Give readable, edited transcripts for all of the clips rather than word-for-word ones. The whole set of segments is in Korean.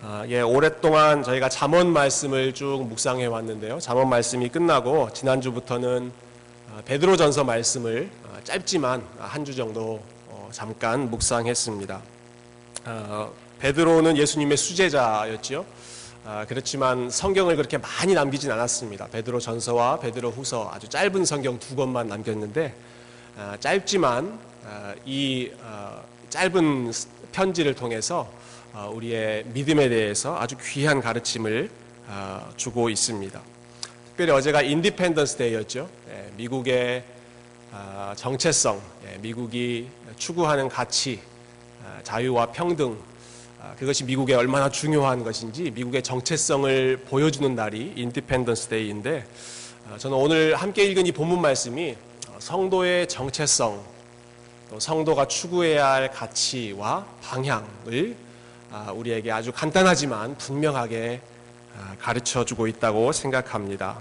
오랫동안 저희가 잠언 말씀을 쭉 묵상해 왔는데요. 잠언 말씀이 끝나고 지난주부터는 베드로전서 말씀을 짧지만 한 주 정도 잠깐 묵상했습니다. 베드로는 예수님의 수제자였지요. 그렇지만 성경을 그렇게 많이 남기진 않았습니다. 베드로전서와 베드로후서 아주 짧은 성경 2권만 남겼는데 짧지만 이 짧은 편지를 통해서 우리의 믿음에 대해서 아주 귀한 가르침을 주고 있습니다. 특별히 어제가 인디펜던스 데이였죠. 미국의 정체성, 미국이 추구하는 가치, 자유와 평등, 그것이 미국에 얼마나 중요한 것인지 미국의 정체성을 보여주는 날이 인디펜던스 데이인데, 저는 오늘 함께 읽은 이 본문 말씀이 성도의 정체성, 또 성도가 추구해야 할 가치와 방향을 우리에게 아주 간단하지만 분명하게 가르쳐주고 있다고 생각합니다.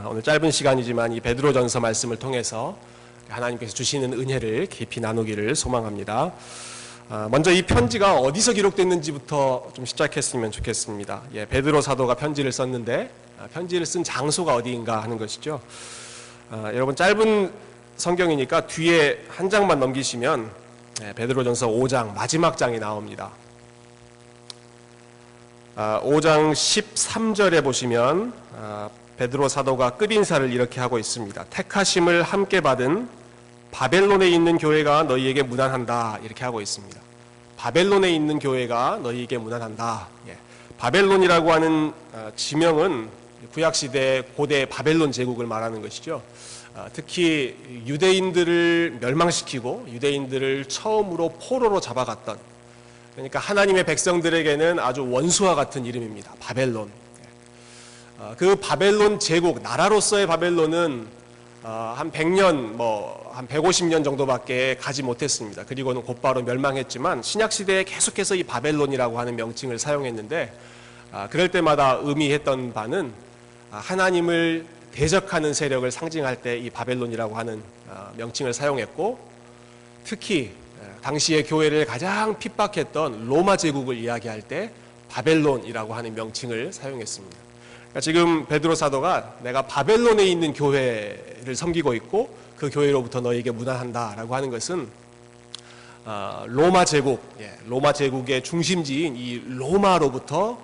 오늘 짧은 시간이지만 이 베드로전서 말씀을 통해서 하나님께서 주시는 은혜를 깊이 나누기를 소망합니다. 먼저 이 편지가 어디서 기록됐는지부터 좀 시작했으면 좋겠습니다. 베드로 사도가 편지를 썼는데 편지를 쓴 장소가 어디인가 하는 것이죠. 여러분 짧은 성경이니까 뒤에 한 장만 넘기시면 베드로전서 5장 마지막 장이 나옵니다. 5장 13절에 보시면 베드로 사도가 끝인사를 이렇게 하고 있습니다. 택하심을 함께 받은 바벨론에 있는 교회가 너희에게 문안한다, 이렇게 하고 있습니다. 바벨론에 있는 교회가 너희에게 문안한다. 바벨론이라고 하는 지명은 구약시대 고대 바벨론 제국을 말하는 것이죠. 특히 유대인들을 멸망시키고 유대인들을 처음으로 포로로 잡아갔던, 그러니까 하나님의 백성들에게는 아주 원수와 같은 이름입니다. 바벨론. 그 바벨론 제국, 나라로서의 바벨론은 한 100년, 한 150년 정도밖에 가지 못했습니다. 그리고는 곧바로 멸망했지만 신약시대에 계속해서 이 바벨론이라고 하는 명칭을 사용했는데, 그럴 때마다 의미했던 바는 하나님을 대적하는 세력을 상징할 때 이 바벨론이라고 하는 명칭을 사용했고, 특히 당시의 교회를 가장 핍박했던 로마 제국을 이야기할 때 바벨론이라고 하는 명칭을 사용했습니다. 그러니까 지금 베드로 사도가 내가 바벨론에 있는 교회를 섬기고 있고 그 교회로부터 너희에게 문안한다라고 하는 것은 로마 제국, 로마 제국의 중심지인 이 로마로부터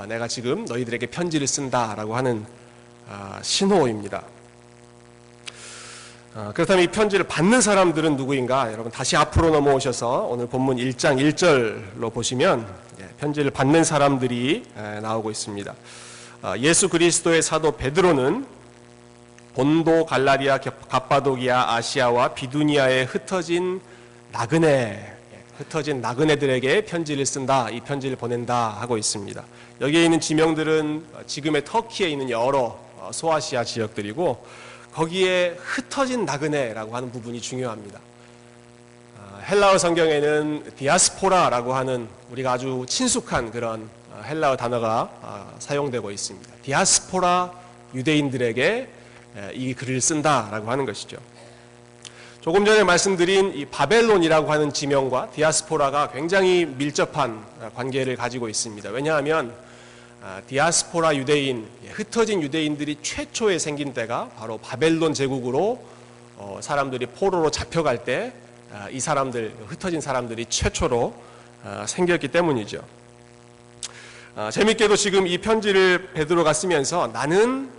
내가 지금 너희들에게 편지를 쓴다라고 하는 신호입니다. 그렇다면 이 편지를 받는 사람들은 누구인가? 여러분 다시 앞으로 넘어오셔서 오늘 본문 1장 1절로 보시면 편지를 받는 사람들이 나오고 있습니다. 예수 그리스도의 사도 베드로는 본도, 갈라디아, 갑바도기아, 아시아와 비두니아에 흩어진 나그네들에게 편지를 쓴다, 이 편지를 보낸다 하고 있습니다. 여기에 있는 지명들은 지금의 터키에 있는 여러 소아시아 지역들이고, 거기에 흩어진 나그네라고 하는 부분이 중요합니다. 헬라어 성경에는 디아스포라라고 하는 우리가 아주 친숙한 그런 헬라어 단어가 사용되고 있습니다. 디아스포라 유대인들에게 이 글을 쓴다라고 하는 것이죠. 조금 전에 말씀드린 이 바벨론이라고 하는 지명과 디아스포라가 굉장히 밀접한 관계를 가지고 있습니다. 왜냐하면 디아스포라 유대인, 흩어진 유대인들이 최초에 생긴 때가 바로 바벨론 제국으로 사람들이 포로로 잡혀갈 때 이 사람들, 흩어진 사람들이 최초로 생겼기 때문이죠. 재밌게도 지금 이 편지를 베드로가 쓰면서 나는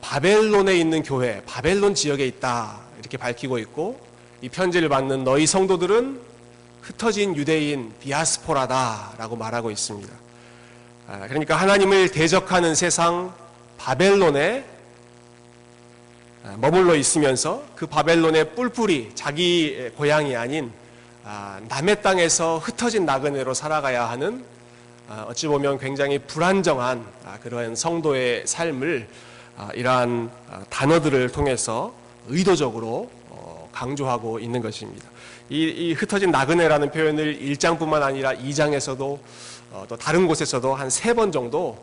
바벨론에 있는 교회, 바벨론 지역에 있다, 이렇게 밝히고 있고, 이 편지를 받는 너희 성도들은 흩어진 유대인 디아스포라다라고 말하고 있습니다. 그러니까 하나님을 대적하는 세상 바벨론에 머물러 있으면서 그 바벨론의 뿔뿔이, 자기 고향이 아닌 남의 땅에서 흩어진 나그네로 살아가야 하는 어찌 보면 굉장히 불안정한 그런 성도의 삶을 이러한 단어들을 통해서 의도적으로 강조하고 있는 것입니다. 이 흩어진 나그네라는 표현을 1장뿐만 아니라 2장에서도 또 다른 곳에서도 한 3번 정도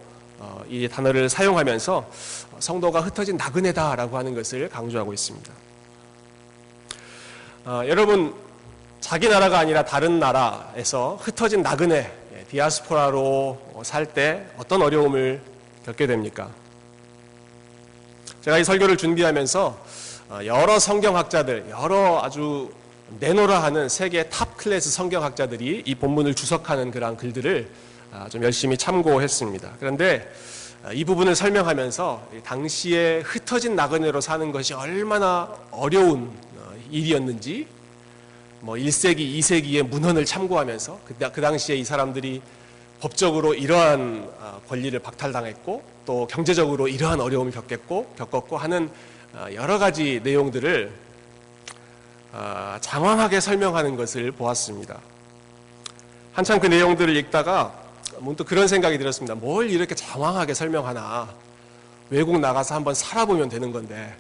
이 단어를 사용하면서 성도가 흩어진 나그네다라고 하는 것을 강조하고 있습니다. 여러분, 자기 나라가 아니라 다른 나라에서 흩어진 나그네, 디아스포라로 살 때 어떤 어려움을 겪게 됩니까? 제가 이 설교를 준비하면서 여러 성경학자들, 여러 아주 내노라 하는 세계 탑 클래스 성경학자들이 이 본문을 주석하는 그러한 글들을 좀 열심히 참고했습니다. 그런데 이 부분을 설명하면서 당시에 흩어진 나그네로 사는 것이 얼마나 어려운 일이었는지 1세기, 2세기의 문헌을 참고하면서 그 당시에 이 사람들이 법적으로 이러한 권리를 박탈당했고 또 경제적으로 이러한 어려움을 겪었고 하는 여러 가지 내용들을 장황하게 설명하는 것을 보았습니다. 한참 그 내용들을 읽다가 문득 그런 생각이 들었습니다. 뭘 이렇게 장황하게 설명하나. 외국 나가서 한번 살아보면 되는 건데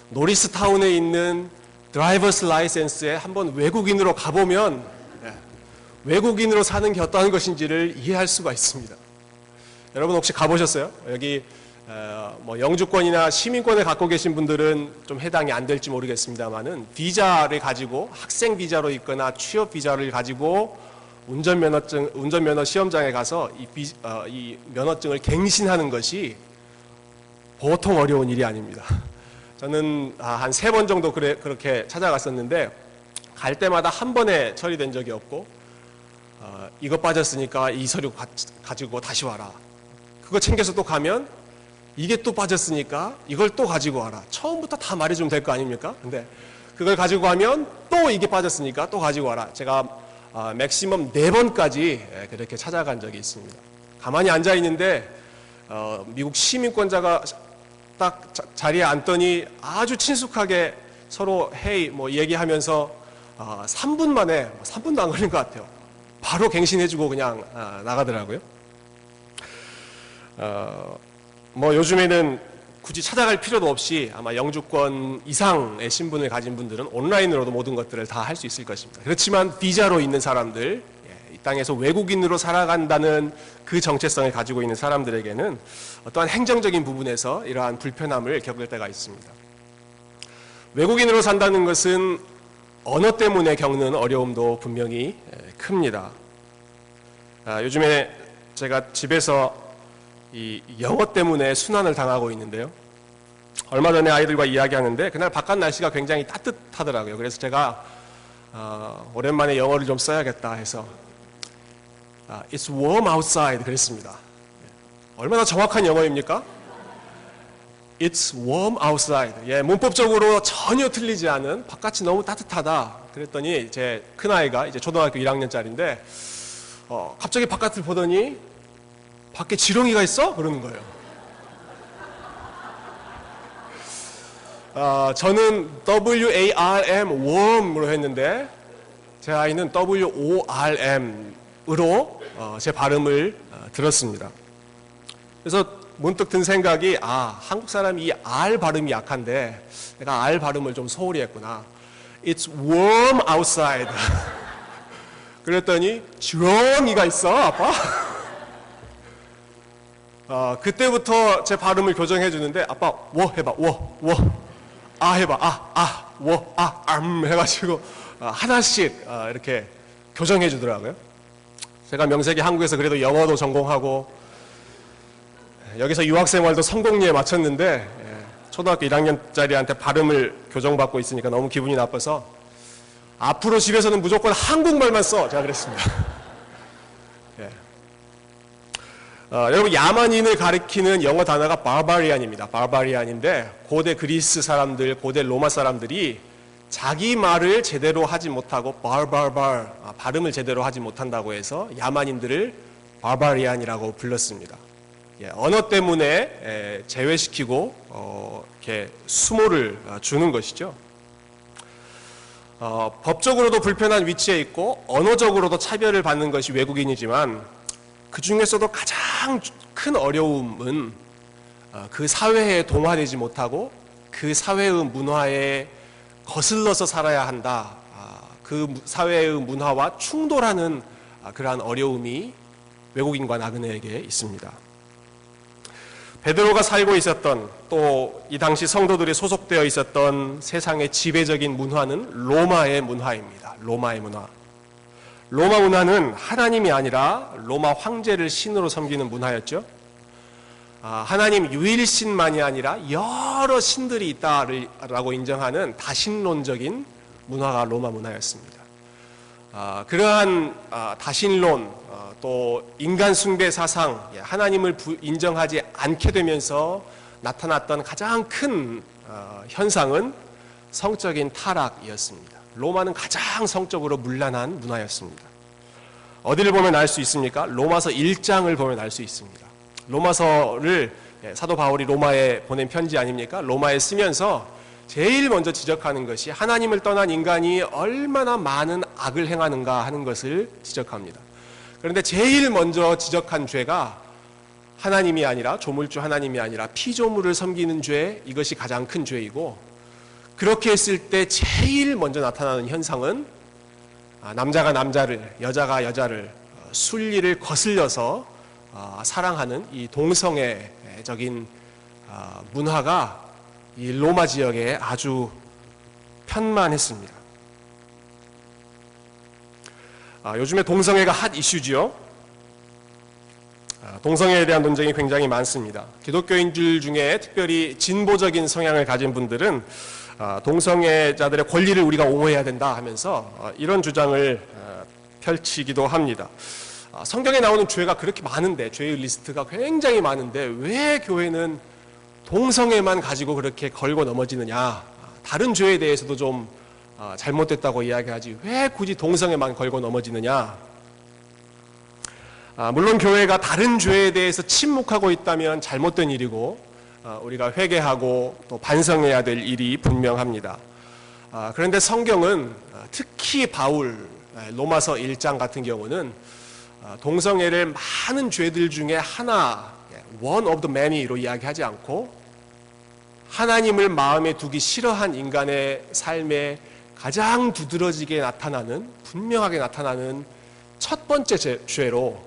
노리스타운에 있는 드라이버스 라이센스에 한번 외국인으로 가보면 외국인으로 사는 게 어떠한 것인지를 이해할 수가 있습니다. 여러분 혹시 가보셨어요? 여기 영주권이나 시민권을 갖고 계신 분들은 좀 해당이 안 될지 모르겠습니다만은 비자를 가지고 학생 비자로 있거나 취업 비자를 가지고 운전면허 시험장에 가서 이 면허증을 갱신하는 것이 보통 어려운 일이 아닙니다. 저는 한 3번 정도 그렇게 찾아갔었는데 갈 때마다 한 번에 처리된 적이 없고 이거 빠졌으니까 이 서류 가지고 다시 와라. 그거 챙겨서 또 가면 이게 또 빠졌으니까 이걸 또 가지고 와라. 처음부터 다 말해주면 될 거 아닙니까? 근데 그걸 가지고 가면 또 이게 빠졌으니까 또 가지고 와라. 제가 맥시멈 4번까지 그렇게 찾아간 적이 있습니다. 가만히 앉아 있는데 미국 시민권자가 딱 자리에 앉더니 아주 친숙하게 서로 헤이 얘기하면서 3분 만에 3분도 안 걸린 것 같아요. 바로 갱신해주고 그냥 나가더라고요. 요즘에는 굳이 찾아갈 필요도 없이 아마 영주권 이상의 신분을 가진 분들은 온라인으로도 모든 것들을 다 할 수 있을 것입니다. 그렇지만 비자로 있는 사람들, 이 땅에서 외국인으로 살아간다는 그 정체성을 가지고 있는 사람들에게는 어떠한 행정적인 부분에서 이러한 불편함을 겪을 때가 있습니다. 외국인으로 산다는 것은 언어 때문에 겪는 어려움도 분명히 큽니다. 요즘에 제가 집에서 이 영어 때문에 순환을 당하고 있는데요. 얼마 전에 아이들과 이야기하는데 그날 바깥 날씨가 굉장히 따뜻하더라고요. 그래서 제가 오랜만에 영어를 좀 써야겠다 해서 It's warm outside 그랬습니다. 얼마나 정확한 영어입니까? It's warm outside. 문법적으로 전혀 틀리지 않은 바깥이 너무 따뜻하다. 그랬더니 제 큰아이가 이제 초등학교 1학년짜리인데 갑자기 바깥을 보더니 밖에 지렁이가 있어? 그러는 거예요. 저는 WARM, warm으로 했는데 제 아이는 WORM으로 제 발음을 들었습니다. 그래서 문득 든 생각이 한국 사람이 이 R 발음이 약한데 내가 R 발음을 좀 소홀히 했구나. It's warm outside. 그랬더니 지렁이가 있어 아빠? 그때부터 제 발음을 교정해 주는데 아빠 워 해봐 워 해봐 워 해가지고 하나씩 이렇게 교정해 주더라고요. 제가 명색이 한국에서 그래도 영어도 전공하고 여기서 유학생활도 성공리에 마쳤는데 초등학교 1학년짜리한테 발음을 교정받고 있으니까 너무 기분이 나빠서 앞으로 집에서는 무조건 한국말만 써. 제가 그랬습니다. 여러분 야만인을 가리키는 영어 단어가 barbarian입니다. barbarian인데 고대 그리스 사람들, 고대 로마 사람들이 자기 말을 제대로 하지 못하고 발음을 제대로 하지 못한다고 해서 야만인들을 barbarian이라고 불렀습니다. 언어 때문에 제외시키고 이렇게 수모를 주는 것이죠. 법적으로도 불편한 위치에 있고 언어적으로도 차별을 받는 것이 외국인이지만 그 중에서도 가장 큰 어려움은 그 사회에 동화되지 못하고 그 사회의 문화에 거슬러서 살아야 한다. 그 사회의 문화와 충돌하는 그러한 어려움이 외국인과 나그네에게 있습니다. 베드로가 살고 있었던 또 이 당시 성도들이 소속되어 있었던 세상의 지배적인 문화는 로마의 문화입니다. 로마의 문화. 로마 문화는 하나님이 아니라 로마 황제를 신으로 섬기는 문화였죠. 하나님 유일신만이 아니라 여러 신들이 있다라고 인정하는 다신론적인 문화가 로마 문화였습니다. 그러한 다신론, 또 인간 숭배 사상, 하나님을 인정하지 않게 되면서 나타났던 가장 큰 현상은 성적인 타락이었습니다. 로마는 가장 성적으로 문란한 문화였습니다. 어디를 보면 알 수 있습니까? 로마서 1장을 보면 알 수 있습니다. 로마서를 사도 바울이 로마에 보낸 편지 아닙니까? 로마에 쓰면서 제일 먼저 지적하는 것이 하나님을 떠난 인간이 얼마나 많은 악을 행하는가 하는 것을 지적합니다. 그런데 제일 먼저 지적한 죄가 하나님이 아니라, 조물주 하나님이 아니라 피조물을 섬기는 죄, 이것이 가장 큰 죄이고, 그렇게 했을 때 제일 먼저 나타나는 현상은 남자가 남자를, 여자가 여자를, 순리를 거슬려서 사랑하는 이 동성애적인 문화가 이 로마 지역에 아주 편만했습니다. 요즘에 동성애가 핫 이슈지요. 동성애에 대한 논쟁이 굉장히 많습니다. 기독교인들 중에 특별히 진보적인 성향을 가진 분들은 동성애자들의 권리를 우리가 옹호해야 된다 하면서 이런 주장을 펼치기도 합니다. 성경에 나오는 죄가 그렇게 많은데, 죄의 리스트가 굉장히 많은데 왜 교회는 동성애만 가지고 그렇게 걸고 넘어지느냐, 다른 죄에 대해서도 좀 잘못됐다고 이야기하지 왜 굳이 동성애만 걸고 넘어지느냐. 물론 교회가 다른 죄에 대해서 침묵하고 있다면 잘못된 일이고 우리가 회개하고 또 반성해야 될 일이 분명합니다. 그런데 성경은 특히 바울 로마서 1장 같은 경우는 동성애를 많은 죄들 중에 하나, one of the many로 이야기하지 않고 하나님을 마음에 두기 싫어한 인간의 삶에 가장 두드러지게 나타나는, 분명하게 나타나는 첫 번째 죄로,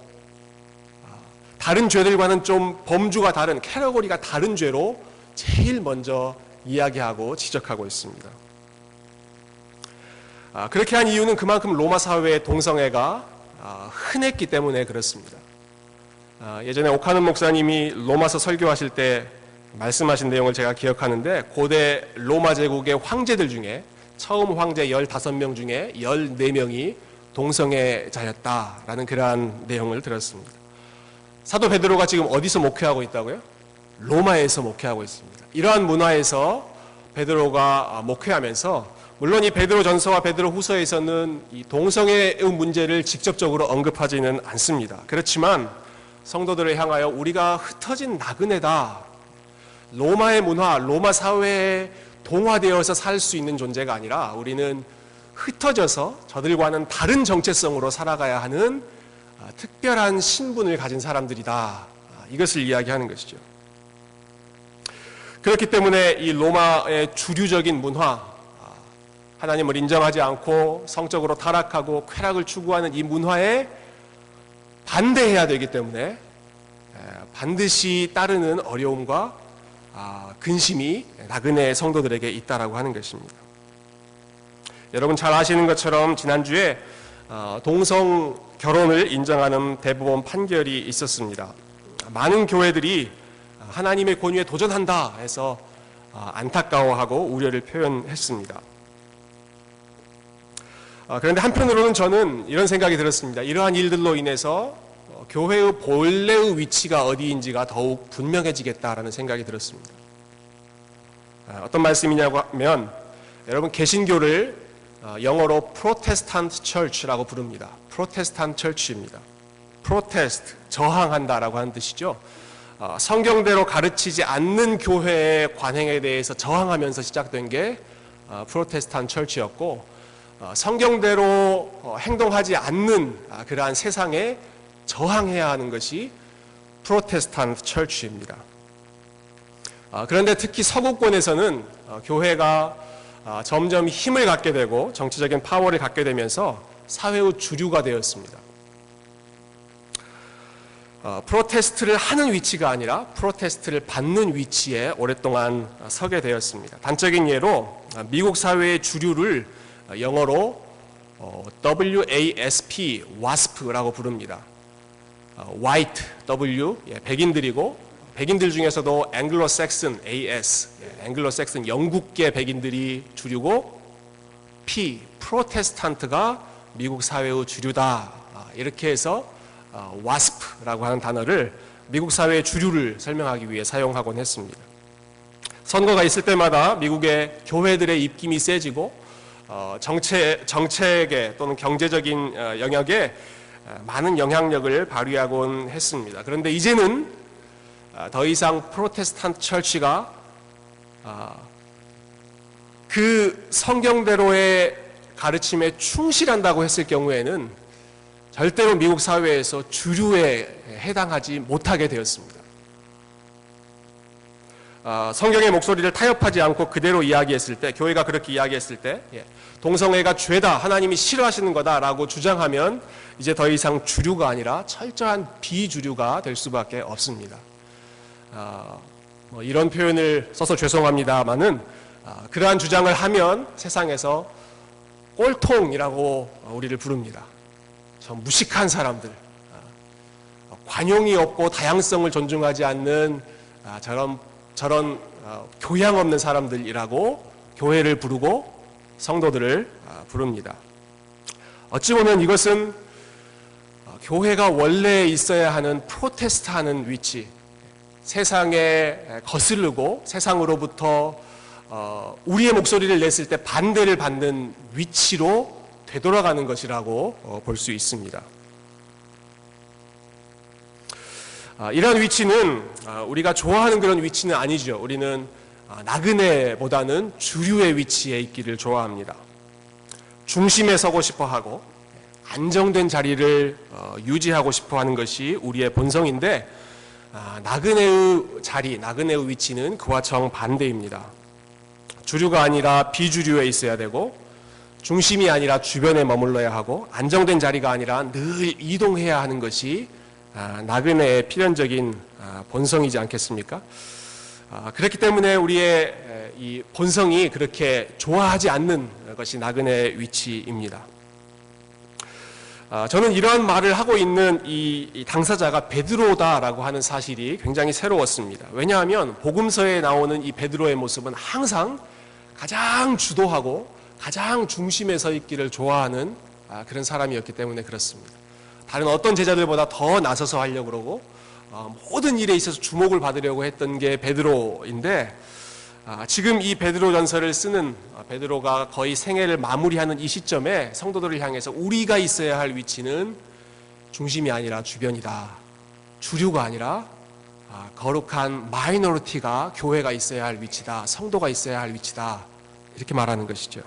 다른 죄들과는 좀 범주가 다른, 캐러고리가 다른 죄로 제일 먼저 이야기하고 지적하고 있습니다. 그렇게 한 이유는 그만큼 로마 사회의 동성애가 흔했기 때문에 그렇습니다. 예전에 오카는 목사님이 로마서 설교하실 때 말씀하신 내용을 제가 기억하는데, 고대 로마 제국의 황제들 중에 처음 황제 15명 중에 14명이 동성애자였다라는 그러한 내용을 들었습니다. 사도 베드로가 지금 어디서 목회하고 있다고요? 로마에서 목회하고 있습니다. 이러한 문화에서 베드로가 목회하면서, 물론 이 베드로 전서와 베드로 후서에서는 이 동성애의 문제를 직접적으로 언급하지는 않습니다. 그렇지만 성도들을 향하여 우리가 흩어진 나그네다, 로마의 문화, 로마 사회에 동화되어서 살 수 있는 존재가 아니라 우리는 흩어져서 저들과는 다른 정체성으로 살아가야 하는 특별한 신분을 가진 사람들이다, 이것을 이야기하는 것이죠. 그렇기 때문에 이 로마의 주류적인 문화, 하나님을 인정하지 않고 성적으로 타락하고 쾌락을 추구하는 이 문화에 반대해야 되기 때문에 반드시 따르는 어려움과 근심이 나그네 성도들에게 있다라고 하는 것입니다. 여러분 잘 아시는 것처럼 지난주에 동성 결혼을 인정하는 대법원 판결이 있었습니다. 많은 교회들이 하나님의 권위에 도전한다 해서 안타까워하고 우려를 표현했습니다. 그런데 한편으로는 저는 이런 생각이 들었습니다. 이러한 일들로 인해서 교회의 본래의 위치가 어디인지가 더욱 분명해지겠다라는 생각이 들었습니다. 어떤 말씀이냐고 하면, 여러분 개신교를 영어로 프로테스탄트 처치라고 부릅니다. 프로테스탄트 처치입니다. 프로테스트, 저항한다라고 하는 뜻이죠. 성경대로 가르치지 않는 교회의 관행에 대해서 저항하면서 시작된 게 프로테스탄트 처치였고, 성경대로 행동하지 않는 그러한 세상에 저항해야 하는 것이 프로테스탄트 처치입니다. 그런데 특히 서구권에서는 교회가 점점 힘을 갖게 되고 정치적인 파워를 갖게 되면서 사회의 주류가 되었습니다. 프로테스트를 하는 위치가 아니라 프로테스트를 받는 위치에 오랫동안 서게 되었습니다. 단적인 예로 미국 사회의 주류를 영어로 WASP, WASP라고 부릅니다. White, W, 백인들이고, 백인들 중에서도 앵글로색슨, AS, 앵글로색슨 영국계 백인들이 주류고, P, 프로테스탄트가 미국 사회의 주류다. 이렇게 해서 WASP라고 하는 단어를 미국 사회의 주류를 설명하기 위해 사용하곤 했습니다. 선거가 있을 때마다 미국의 교회들의 입김이 세지고 정책에 또는 경제적인 영역에 많은 영향력을 발휘하곤 했습니다. 그런데 이제는 더 이상 프로테스탄트 철치가 그 성경대로의 가르침에 충실한다고 했을 경우에는 절대로 미국 사회에서 주류에 해당하지 못하게 되었습니다. 성경의 목소리를 타협하지 않고 그대로 이야기했을 때, 교회가 그렇게 이야기했을 때, 동성애가 죄다, 하나님이 싫어하시는 거다라고 주장하면 이제 더 이상 주류가 아니라 철저한 비주류가 될 수밖에 없습니다. 이런 표현을 써서 죄송합니다만은 그러한 주장을 하면 세상에서 꼴통이라고 우리를 부릅니다. 저 무식한 사람들, 관용이 없고 다양성을 존중하지 않는 저런 교양 없는 사람들이라고 교회를 부르고 성도들을 부릅니다. 어찌 보면 이것은 교회가 원래 있어야 하는 프로테스트하는 위치, 세상에 거스르고 세상으로부터 우리의 목소리를 냈을 때 반대를 받는 위치로 되돌아가는 것이라고 볼 수 있습니다. 이러한 위치는 우리가 좋아하는 그런 위치는 아니죠. 우리는 나그네보다는 주류의 위치에 있기를 좋아합니다. 중심에 서고 싶어 하고 안정된 자리를 유지하고 싶어 하는 것이 우리의 본성인데, 나그네의 자리, 나그네의 위치는 그와 정반대입니다. 주류가 아니라 비주류에 있어야 되고, 중심이 아니라 주변에 머물러야 하고, 안정된 자리가 아니라 늘 이동해야 하는 것이 나그네의 필연적인 본성이지 않겠습니까? 그렇기 때문에 우리의 이 본성이 그렇게 좋아하지 않는 것이 나그네의 위치입니다. 저는 이러한 말을 하고 있는 이 당사자가 베드로다라고 하는 사실이 굉장히 새로웠습니다. 왜냐하면 복음서에 나오는 이 베드로의 모습은 항상 가장 주도하고 가장 중심에 서 있기를 좋아하는 그런 사람이었기 때문에 그렇습니다. 다른 어떤 제자들보다 더 나서서 하려고 그러고 모든 일에 있어서 주목을 받으려고 했던 게 베드로인데, 지금 이 베드로 전서를 쓰는 베드로가 거의 생애를 마무리하는 이 시점에 성도들을 향해서 우리가 있어야 할 위치는 중심이 아니라 주변이다. 주류가 아니라 거룩한 마이너리티가 교회가 있어야 할 위치다. 성도가 있어야 할 위치다. 이렇게 말하는 것이죠.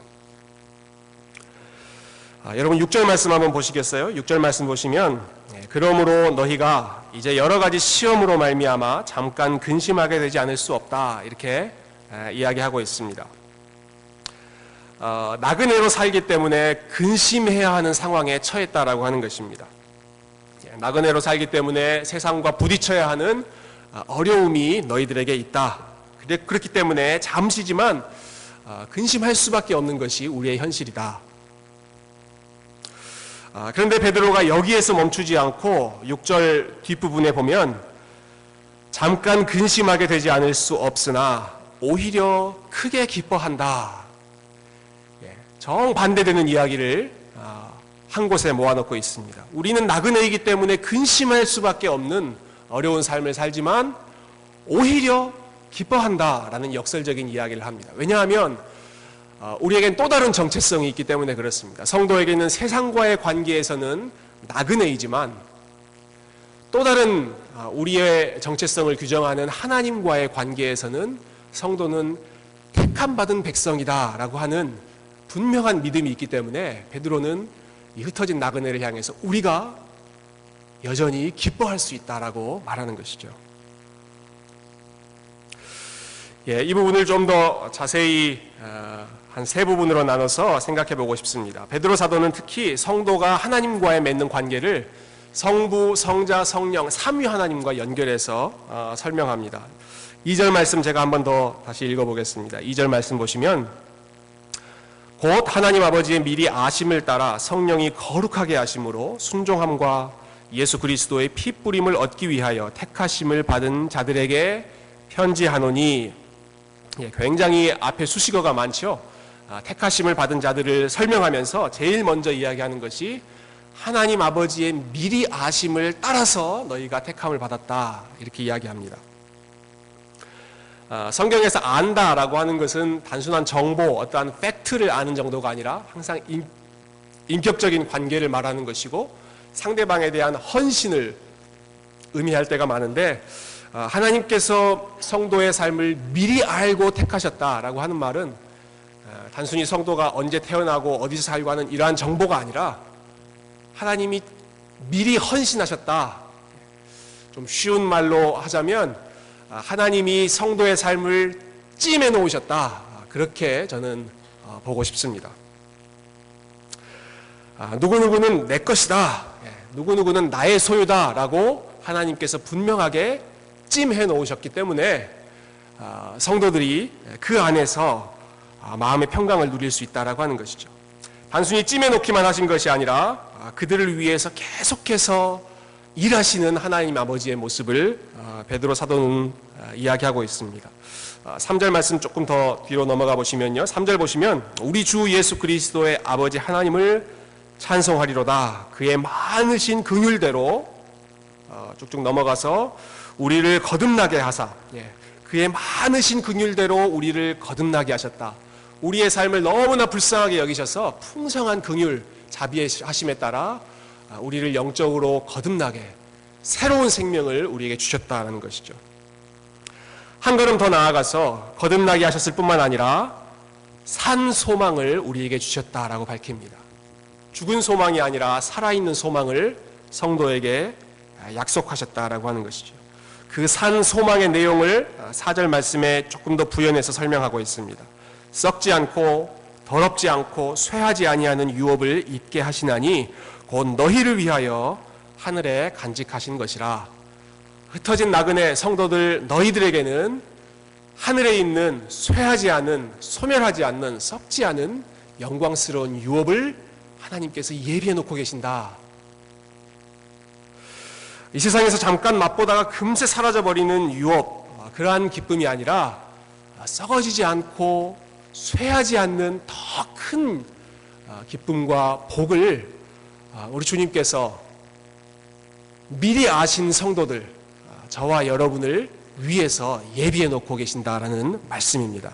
여러분 6절 말씀 한번 보시겠어요? 6절 말씀 보시면, 그러므로 너희가 이제 여러 가지 시험으로 말미암아 잠깐 근심하게 되지 않을 수 없다. 이렇게 이야기하고 있습니다. 나그네로 살기 때문에 근심해야 하는 상황에 처했다라고 하는 것입니다. 나그네로 살기 때문에 세상과 부딪혀야 하는 어려움이 너희들에게 있다. 그렇기 때문에 잠시지만 근심할 수밖에 없는 것이 우리의 현실이다. 그런데 베드로가 여기에서 멈추지 않고 6절 뒷부분에 보면, 잠깐 근심하게 되지 않을 수 없으나 오히려 크게 기뻐한다. 정반대되는 이야기를 한 곳에 모아놓고 있습니다. 우리는 나그네이기 때문에 근심할 수밖에 없는 어려운 삶을 살지만 오히려 기뻐한다라는 역설적인 이야기를 합니다. 왜냐하면 우리에겐 또 다른 정체성이 있기 때문에 그렇습니다. 성도에게는 세상과의 관계에서는 나그네이지만 또 다른 우리의 정체성을 규정하는 하나님과의 관계에서는 성도는 택함받은 백성이다라고 하는 분명한 믿음이 있기 때문에 베드로는 이 흩어진 나그네를 향해서 우리가 여전히 기뻐할 수 있다라고 말하는 것이죠. 이 부분을 좀 더 자세히 한 세 부분으로 나눠서 생각해 보고 싶습니다. 베드로 사도는 특히 성도가 하나님과의 맺는 관계를 성부, 성자, 성령, 삼위 하나님과 연결해서 설명합니다. 2절 말씀 제가 한 번 더 다시 읽어보겠습니다. 2절 말씀 보시면, 곧 하나님 아버지의 미리 아심을 따라 성령이 거룩하게 하심으로 순종함과 예수 그리스도의 피 뿌림을 얻기 위하여 택하심을 받은 자들에게 편지하노니. 굉장히 앞에 수식어가 많죠. 택하심을 받은 자들을 설명하면서 제일 먼저 이야기하는 것이 하나님 아버지의 미리 아심을 따라서 너희가 택함을 받았다, 이렇게 이야기합니다. 성경에서 안다라고 하는 것은 단순한 정보, 어떠한 팩트를 아는 정도가 아니라 항상 인격적인 관계를 말하는 것이고 상대방에 대한 헌신을 의미할 때가 많은데, 하나님께서 성도의 삶을 미리 알고 택하셨다라고 하는 말은 단순히 성도가 언제 태어나고 어디서 살고 하는 이러한 정보가 아니라 하나님이 미리 헌신하셨다. 좀 쉬운 말로 하자면 하나님이 성도의 삶을 찜해 놓으셨다. 그렇게 저는 보고 싶습니다. 누구누구는 내 것이다, 누구누구는 나의 소유다라고 하나님께서 분명하게 찜해 놓으셨기 때문에 성도들이 그 안에서 마음의 평강을 누릴 수 있다라고 하는 것이죠. 단순히 찜해 놓기만 하신 것이 아니라 그들을 위해서 계속해서 일하시는 하나님 아버지의 모습을 베드로 사도는 이야기하고 있습니다. 3절 말씀 조금 더 뒤로 넘어가 보시면요, 3절 보시면 우리 주 예수 그리스도의 아버지 하나님을 찬송하리로다. 그의 많으신 긍휼대로 쭉쭉 넘어가서 우리를 거듭나게 하사, 그의 많으신 긍휼대로 우리를 거듭나게 하셨다. 우리의 삶을 너무나 불쌍하게 여기셔서 풍성한 긍휼, 자비하심에 따라 우리를 영적으로 거듭나게 새로운 생명을 우리에게 주셨다는 것이죠. 한 걸음 더 나아가서 거듭나게 하셨을 뿐만 아니라 산 소망을 우리에게 주셨다라고 밝힙니다. 죽은 소망이 아니라 살아있는 소망을 성도에게 약속하셨다라고 하는 것이죠. 그 산 소망의 내용을 4절 말씀에 조금 더 부연해서 설명하고 있습니다. 썩지 않고 더럽지 않고 쇠하지 아니하는 유업을 잊게 하시나니 곧 너희를 위하여 하늘에 간직하신 것이라. 흩어진 나그네 성도들 너희들에게는 하늘에 있는 쇠하지 않은, 소멸하지 않는, 썩지 않은 영광스러운 유업을 하나님께서 예비해 놓고 계신다. 이 세상에서 잠깐 맛보다가 금세 사라져버리는 유업, 그러한 기쁨이 아니라 썩어지지 않고 쇠하지 않는 더 큰 기쁨과 복을 우리 주님께서 미리 아신 성도들, 저와 여러분을 위해서 예비해 놓고 계신다라는 말씀입니다.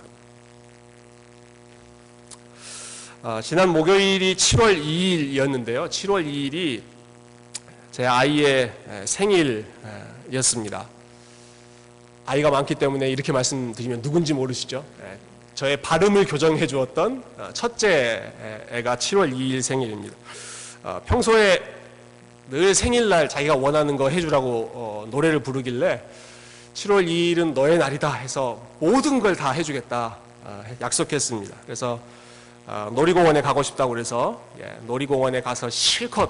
지난 목요일이 7월 2일이었는데요. 7월 2일이 제 아이의 생일이었습니다. 아이가 많기 때문에 이렇게 말씀드리면 누군지 모르시죠? 저의 발음을 교정해 주었던 첫째 애가 7월 2일 생일입니다. 평소에 늘 생일날 자기가 원하는 거 해주라고 노래를 부르길래 7월 2일은 너의 날이다 해서 모든 걸 다 해주겠다 약속했습니다. 그래서 놀이공원에 가고 싶다고 그래서 놀이공원에 가서 실컷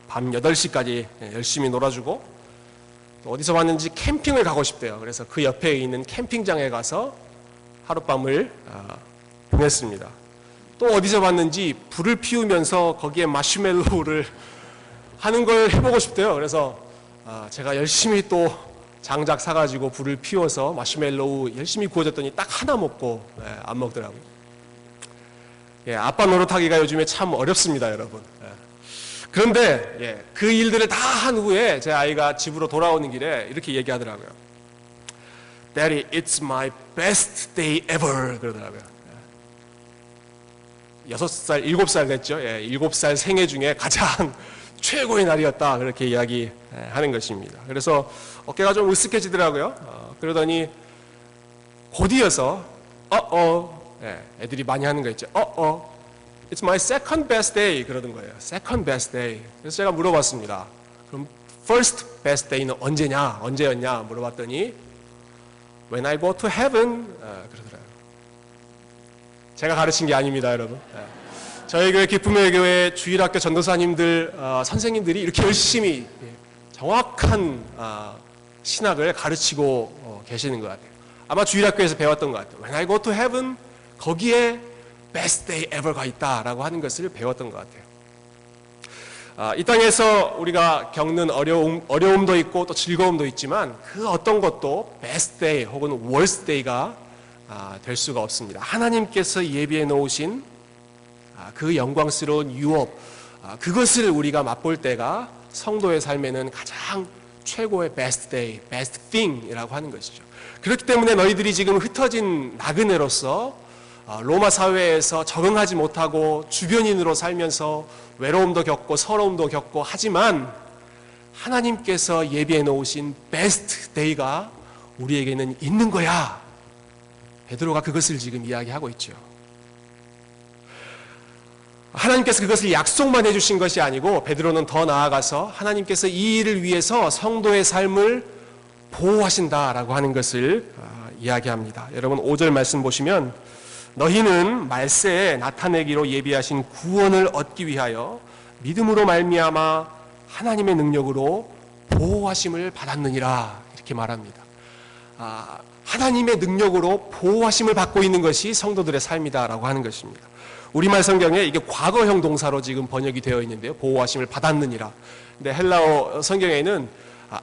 밤 8시까지 열심히 놀아주고, 어디서 왔는지 캠핑을 가고 싶대요. 그래서 그 옆에 있는 캠핑장에 가서 하룻밤을 보냈습니다. 또 어디서 봤는지 불을 피우면서 거기에 마시멜로우를 하는 걸 해보고 싶대요. 그래서 제가 열심히 또 장작 사가지고 불을 피워서 마시멜로우 열심히 구워줬더니 딱 하나 먹고 안 먹더라고요. 아빠 노릇하기가 요즘에 참 어렵습니다, 여러분. 그런데 그 일들을 다 한 후에 제 아이가 집으로 돌아오는 길에 이렇게 얘기하더라고요. Daddy, it's my best day ever. 그러더라고요. 6살, 7살 됐죠. 7살 생애 중에 가장 최고의 날이었다. 그렇게 이야기하는 것입니다. 그래서 어깨가 좀 으쓱해지더라고요. 그러더니 곧이어서 애들이 많이 하는 거 있죠. It's my second best day. 그러던 거예요. Second best day. 그래서 제가 물어봤습니다. 그럼 first best day는 언제였냐 물어봤더니 When I go to heaven. 그러더라고요. 제가 가르친 게 아닙니다, 여러분. 저희 교회 기쁨의 교회 주일학교 전도사님들, 선생님들이 이렇게 열심히 정확한 신학을 가르치고 계시는 것 같아요. 아마 주일학교에서 배웠던 것 같아요. When I go to heaven, 거기에 best day ever가 있다라고 하는 것을 배웠던 것 같아요. 이 땅에서 우리가 겪는 어려움도 있고 또 즐거움도 있지만 그 어떤 것도 best day 혹은 worst day가 될 수가 없습니다. 하나님께서 예비해 놓으신 그 영광스러운 유업, 그것을 우리가 맛볼 때가 성도의 삶에는 가장 최고의 best day, best thing이라고 하는 것이죠. 그렇기 때문에 너희들이 지금 흩어진 나그네로서 로마 사회에서 적응하지 못하고 주변인으로 살면서 외로움도 겪고 서러움도 겪고 하지만 하나님께서 예비해 놓으신 베스트 데이가 우리에게는 있는 거야. 베드로가 그것을 지금 이야기하고 있죠. 하나님께서 그것을 약속만 해주신 것이 아니고 베드로는 더 나아가서 하나님께서 이 일을 위해서 성도의 삶을 보호하신다라고 하는 것을 이야기합니다. 여러분 5절 말씀 보시면 너희는 말세에 나타내기로 예비하신 구원을 얻기 위하여 믿음으로 말미암아 하나님의 능력으로 보호하심을 받았느니라 이렇게 말합니다. 하나님의 능력으로 보호하심을 받고 있는 것이 성도들의 삶이다라고 하는 것입니다. 우리말 성경에 이게 과거형 동사로 지금 번역이 되어 있는데요. 보호하심을 받았느니라. 근데 헬라어 성경에는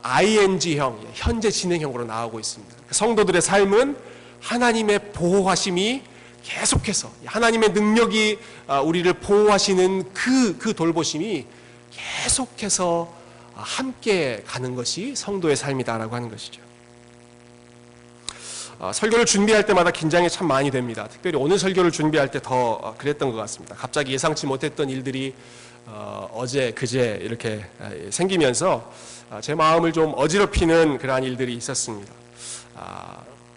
ing형, 현재 진행형으로 나오고 있습니다. 성도들의 삶은 하나님의 보호하심이 계속해서 하나님의 능력이 우리를 보호하시는 그 돌보심이 계속해서 함께 가는 것이 성도의 삶이다라고 하는 것이죠. 설교를 준비할 때마다 긴장이 참 많이 됩니다. 특별히 오늘 설교를 준비할 때 더 그랬던 것 같습니다. 갑자기 예상치 못했던 일들이 어제 그제 이렇게 생기면서 제 마음을 좀 어지럽히는 그러한 일들이 있었습니다.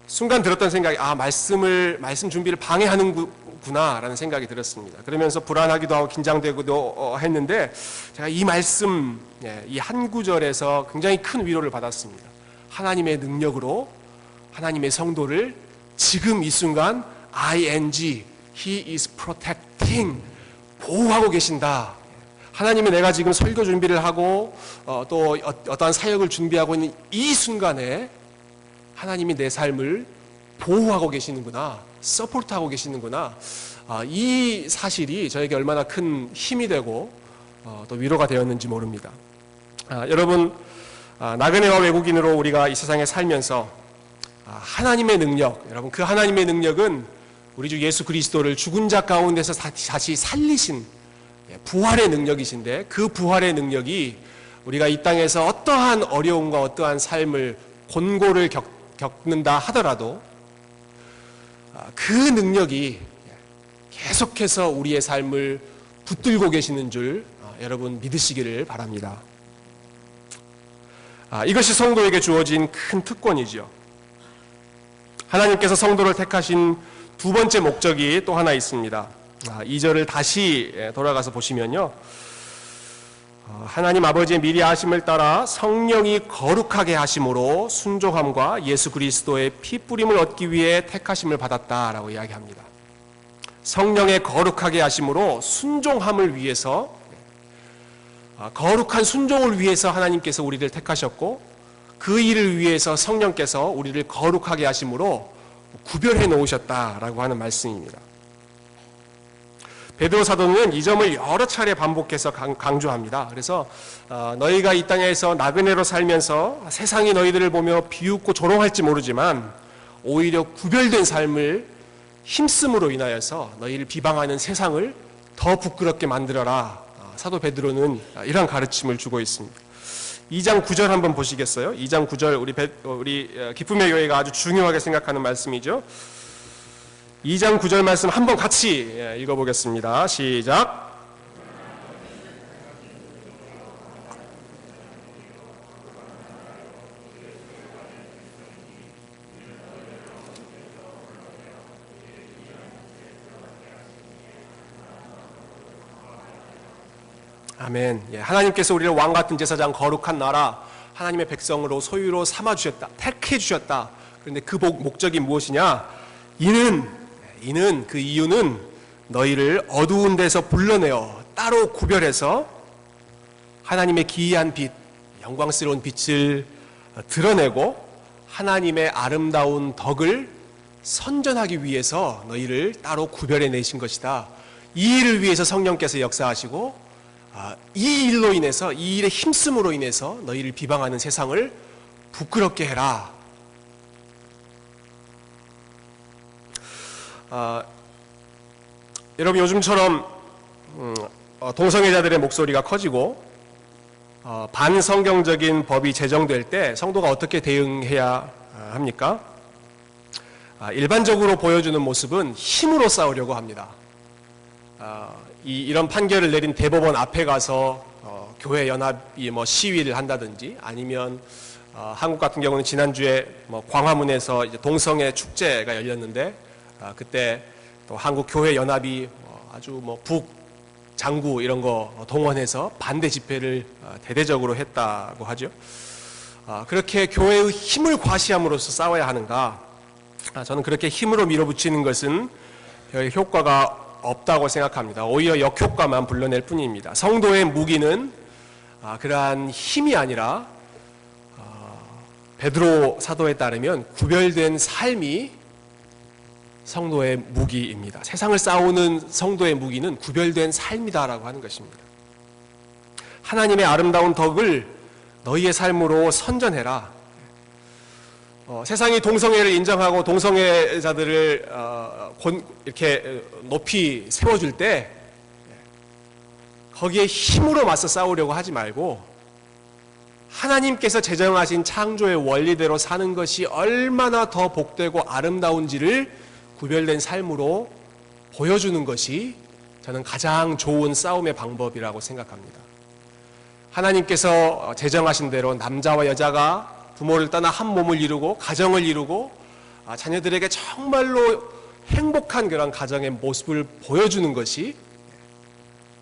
순간 들었던 생각이 말씀 준비를 방해하는구나라는 생각이 들었습니다. 그러면서 불안하기도 하고 긴장되기도 했는데 제가 이 말씀, 이 한 구절에서 굉장히 큰 위로를 받았습니다. 하나님의 능력으로 하나님의 성도를 지금 이 순간 ing, he is protecting, 보호하고 계신다. 하나님이 내가 지금 설교 준비를 하고 또 어떠한 사역을 준비하고 있는 이 순간에 하나님이 내 삶을 보호하고 계시는구나, 서포트하고 계시는구나. 이 사실이 저에게 얼마나 큰 힘이 되고 또 위로가 되었는지 모릅니다. 여러분, 나그네와 외국인으로 우리가 이 세상에 살면서 하나님의 능력, 여러분 그 하나님의 능력은 우리 주 예수 그리스도를 죽은 자 가운데서 다시 살리신 부활의 능력이신데 그 부활의 능력이 우리가 이 땅에서 어떠한 어려움과 어떠한 삶을 곤고를 겪는다 하더라도 그 능력이 계속해서 우리의 삶을 붙들고 계시는 줄 여러분 믿으시기를 바랍니다. 이것이 성도에게 주어진 큰 특권이죠. 하나님께서 성도를 택하신 두 번째 목적이 또 하나 있습니다. 2절을 다시 돌아가서 보시면요. 하나님 아버지의 미리 하심을 따라 성령이 거룩하게 하심으로 순종함과 예수 그리스도의 피 뿌림을 얻기 위해 택하심을 받았다라고 이야기합니다. 성령의 거룩하게 하심으로 순종함을 위해서, 거룩한 순종을 위해서 하나님께서 우리를 택하셨고 그 일을 위해서 성령께서 우리를 거룩하게 하심으로 구별해 놓으셨다라고 하는 말씀입니다. 베드로 사도는 이 점을 여러 차례 반복해서 강조합니다. 그래서 너희가 이 땅에서 나그네로 살면서 세상이 너희들을 보며 비웃고 조롱할지 모르지만 오히려 구별된 삶을 힘쓰므로 인하여서 너희를 비방하는 세상을 더 부끄럽게 만들어라. 사도 베드로는 이러한 가르침을 주고 있습니다. 2장 9절 한번 보시겠어요? 2장 9절 우리 기쁨의 교회가 아주 중요하게 생각하는 말씀이죠. 2장 9절 말씀 한번 같이 읽어보겠습니다. 시작. 아멘. 하나님께서 우리를 왕같은 제사장, 거룩한 나라, 하나님의 백성으로 소유로 삼아주셨다. 택해 주셨다. 그런데 그 목적이 무엇이냐? 이는 그 이유는 너희를 어두운 데서 불러내어 따로 구별해서 하나님의 기이한 빛, 영광스러운 빛을 드러내고 하나님의 아름다운 덕을 선전하기 위해서 너희를 따로 구별해 내신 것이다. 이 일을 위해서 성령께서 역사하시고 이 일로 인해서, 이 일의 힘씀으로 인해서 너희를 비방하는 세상을 부끄럽게 해라. 여러분, 요즘처럼 동성애자들의 목소리가 커지고 반성경적인 법이 제정될 때 성도가 어떻게 대응해야 합니까? 일반적으로 보여주는 모습은 힘으로 싸우려고 합니다. 이런 판결을 내린 대법원 앞에 가서 교회 연합이 시위를 한다든지, 아니면 한국 같은 경우는 지난주에 광화문에서 이제 동성애 축제가 열렸는데 그때 또 한국 교회 연합이 아주 북 장구 이런 거 동원해서 반대 집회를 대대적으로 했다고 하죠. 그렇게 교회의 힘을 과시함으로써 싸워야 하는가? 저는 그렇게 힘으로 밀어붙이는 것은 별 효과가 없다고 생각합니다. 오히려 역효과만 불러낼 뿐입니다. 성도의 무기는 그러한 힘이 아니라 베드로 사도에 따르면 구별된 삶이 성도의 무기입니다. 세상을 싸우는 성도의 무기는 구별된 삶이다라고 하는 것입니다. 하나님의 아름다운 덕을 너희의 삶으로 선전해라. 세상이 동성애를 인정하고 동성애자들을 이렇게 높이 세워줄 때 거기에 힘으로 맞서 싸우려고 하지 말고, 하나님께서 제정하신 창조의 원리대로 사는 것이 얼마나 더 복되고 아름다운지를 구별된 삶으로 보여주는 것이 저는 가장 좋은 싸움의 방법이라고 생각합니다. 하나님께서 제정하신 대로 남자와 여자가 부모를 떠나 한 몸을 이루고 가정을 이루고 자녀들에게 정말로 행복한 그런 가정의 모습을 보여주는 것이,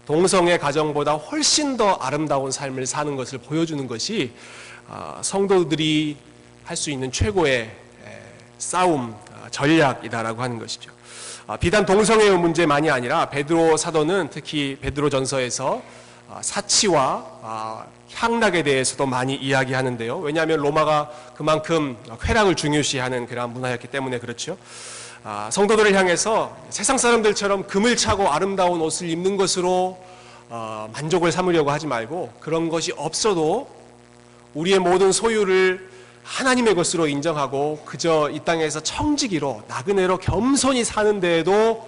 동성애 가정보다 훨씬 더 아름다운 삶을 사는 것을 보여주는 것이 성도들이 할 수 있는 최고의 싸움 전략이다라고 하는 것이죠. 비단 동성애의 문제만이 아니라 베드로 사도는 특히 베드로전서에서 사치와 향락에 대해서도 많이 이야기하는데요. 왜냐하면 로마가 그만큼 쾌락을 중요시하는 그러한 문화였기 때문에 그렇죠. 성도들을 향해서 세상 사람들처럼 금을 차고 아름다운 옷을 입는 것으로 만족을 삼으려고 하지 말고, 그런 것이 없어도 우리의 모든 소유를 하나님의 것으로 인정하고 그저 이 땅에서 청지기로 나그네로 겸손히 사는 데에도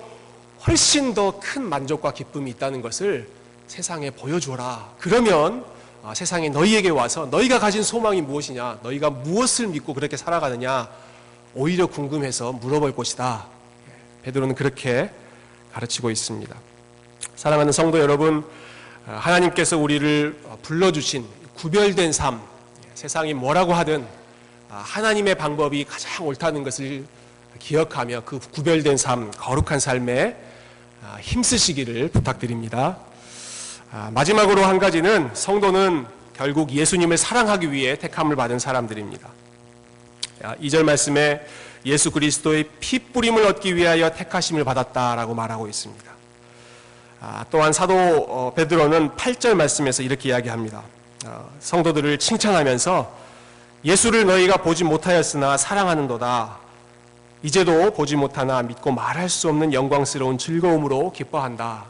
훨씬 더 큰 만족과 기쁨이 있다는 것을 세상에 보여줘라. 그러면 세상에 너희에게 와서 너희가 가진 소망이 무엇이냐, 너희가 무엇을 믿고 그렇게 살아가느냐 오히려 궁금해서 물어볼 것이다. 베드로는 그렇게 가르치고 있습니다. 사랑하는 성도 여러분, 하나님께서 우리를 불러주신 구별된 삶, 세상이 뭐라고 하든 하나님의 방법이 가장 옳다는 것을 기억하며 그 구별된 삶, 거룩한 삶에 힘쓰시기를 부탁드립니다. 마지막으로 한 가지는, 성도는 결국 예수님을 사랑하기 위해 택함을 받은 사람들입니다. 2절 말씀에 예수 그리스도의 피 뿌림을 얻기 위하여 택하심을 받았다라고 말하고 있습니다. 또한 사도 베드로는 8절 말씀에서 이렇게 이야기합니다. 성도들을 칭찬하면서 예수를 너희가 보지 못하였으나 사랑하는도다. 이제도 보지 못하나 믿고 말할 수 없는 영광스러운 즐거움으로 기뻐한다.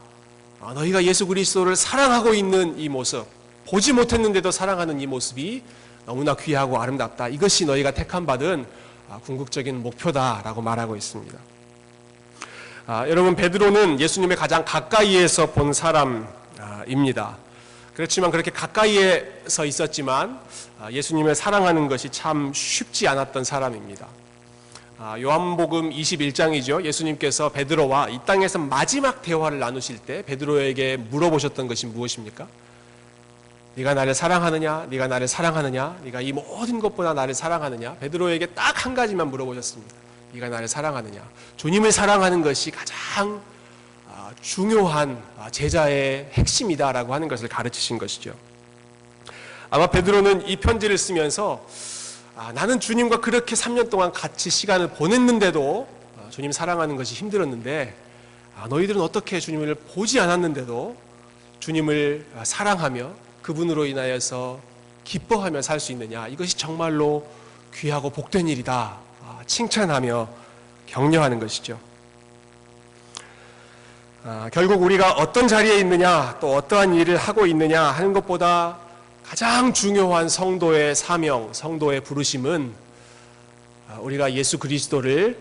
너희가 예수 그리스도를 사랑하고 있는 이 모습, 보지 못했는데도 사랑하는 이 모습이 너무나 귀하고 아름답다. 이것이 너희가 택함받은 궁극적인 목표다라고 말하고 있습니다. 여러분, 베드로는 예수님의 가장 가까이에서 본 사람입니다. 그렇지만 그렇게 가까이에서 있었지만 예수님을 사랑하는 것이 참 쉽지 않았던 사람입니다. 요한복음 21장이죠. 예수님께서 베드로와 이 땅에서 마지막 대화를 나누실 때 베드로에게 물어보셨던 것이 무엇입니까? 네가 나를 사랑하느냐? 네가 나를 사랑하느냐? 네가 이 모든 것보다 나를 사랑하느냐? 베드로에게 딱 한 가지만 물어보셨습니다. 네가 나를 사랑하느냐? 주님을 사랑하는 것이 가장 중요한 제자의 핵심이다라고 하는 것을 가르치신 것이죠. 아마 베드로는 이 편지를 쓰면서 나는 주님과 그렇게 3년 동안 같이 시간을 보냈는데도 주님 사랑하는 것이 힘들었는데 너희들은 어떻게 주님을 보지 않았는데도 주님을 사랑하며 그분으로 인하여서 기뻐하며 살 수 있느냐, 이것이 정말로 귀하고 복된 일이다 칭찬하며 격려하는 것이죠. 결국 우리가 어떤 자리에 있느냐, 또 어떠한 일을 하고 있느냐 하는 것보다 가장 중요한 성도의 사명, 성도의 부르심은 우리가 예수 그리스도를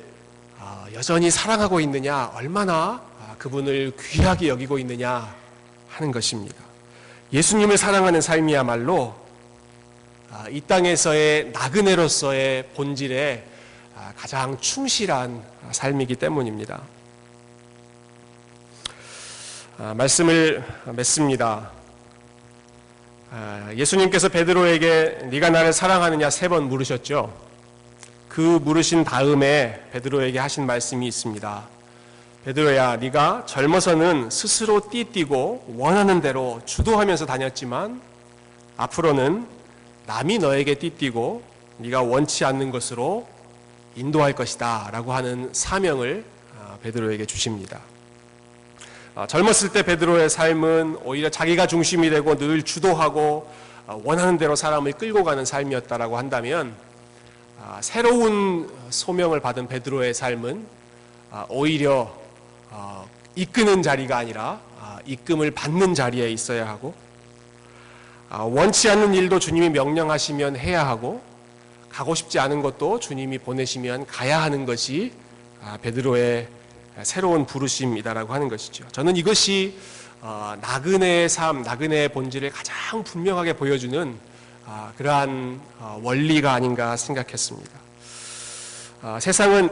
여전히 사랑하고 있느냐, 얼마나 그분을 귀하게 여기고 있느냐 하는 것입니다. 예수님을 사랑하는 삶이야말로 이 땅에서의 나그네로서의 본질에 가장 충실한 삶이기 때문입니다. 말씀을 맺습니다. 예수님께서 베드로에게 네가 나를 사랑하느냐 3번 물으셨죠. 그 물으신 다음에 베드로에게 하신 말씀이 있습니다. 베드로야, 네가 젊어서는 스스로 띠뛰고 원하는 대로 주도하면서 다녔지만 앞으로는 남이 너에게 띠뛰고 네가 원치 않는 것으로 인도할 것이다 라고 하는 사명을 베드로에게 주십니다. 젊었을 때 베드로의 삶은 오히려 자기가 중심이 되고 늘 주도하고 원하는 대로 사람을 끌고 가는 삶이었다라고 한다면 새로운 소명을 받은 베드로의 삶은 오히려 이끄는 자리가 아니라 이끌을 받는 자리에 있어야 하고 원치 않는 일도 주님이 명령하시면 해야 하고 가고 싶지 않은 것도 주님이 보내시면 가야 하는 것이 베드로의 새로운 부르심이다라고 하는 것이죠. 저는 이것이 나그네의 삶, 나그네의 본질을 가장 분명하게 보여주는 그러한 원리가 아닌가 생각했습니다. 세상은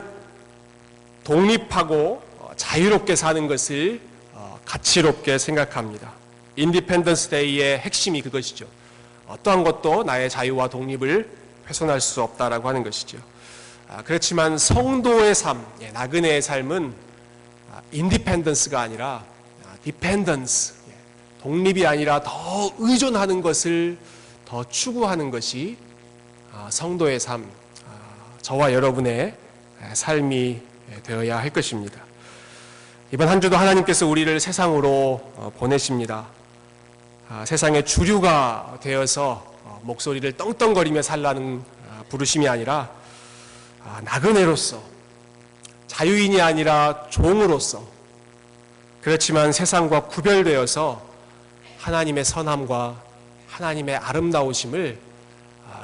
독립하고 자유롭게 사는 것을 가치롭게 생각합니다. 인디펜던스 데이의 핵심이 그것이죠. 어떠한 것도 나의 자유와 독립을 훼손할 수 없다라고 하는 것이죠. 그렇지만 성도의 삶, 나그네의 삶은 인디펜던스가 아니라 디펜던스, 독립이 아니라 더 의존하는 것을 더 추구하는 것이 성도의 삶, 저와 여러분의 삶이 되어야 할 것입니다. 이번 한 주도 하나님께서 우리를 세상으로 보내십니다. 세상의 주류가 되어서 목소리를 떵떵거리며 살라는 부르심이 아니라 나그네로서, 자유인이 아니라 종으로서, 그렇지만 세상과 구별되어서 하나님의 선함과 하나님의 아름다우심을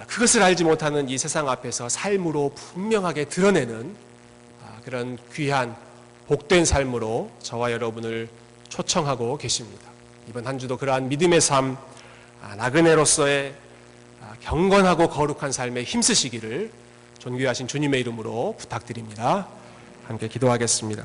그것을 알지 못하는 이 세상 앞에서 삶으로 분명하게 드러내는 그런 귀한 복된 삶으로 저와 여러분을 초청하고 계십니다. 이번 한 주도 그러한 믿음의 삶, 나그네로서의 경건하고 거룩한 삶에 힘쓰시기를 존귀하신 주님의 이름으로 부탁드립니다. 함께 기도하겠습니다.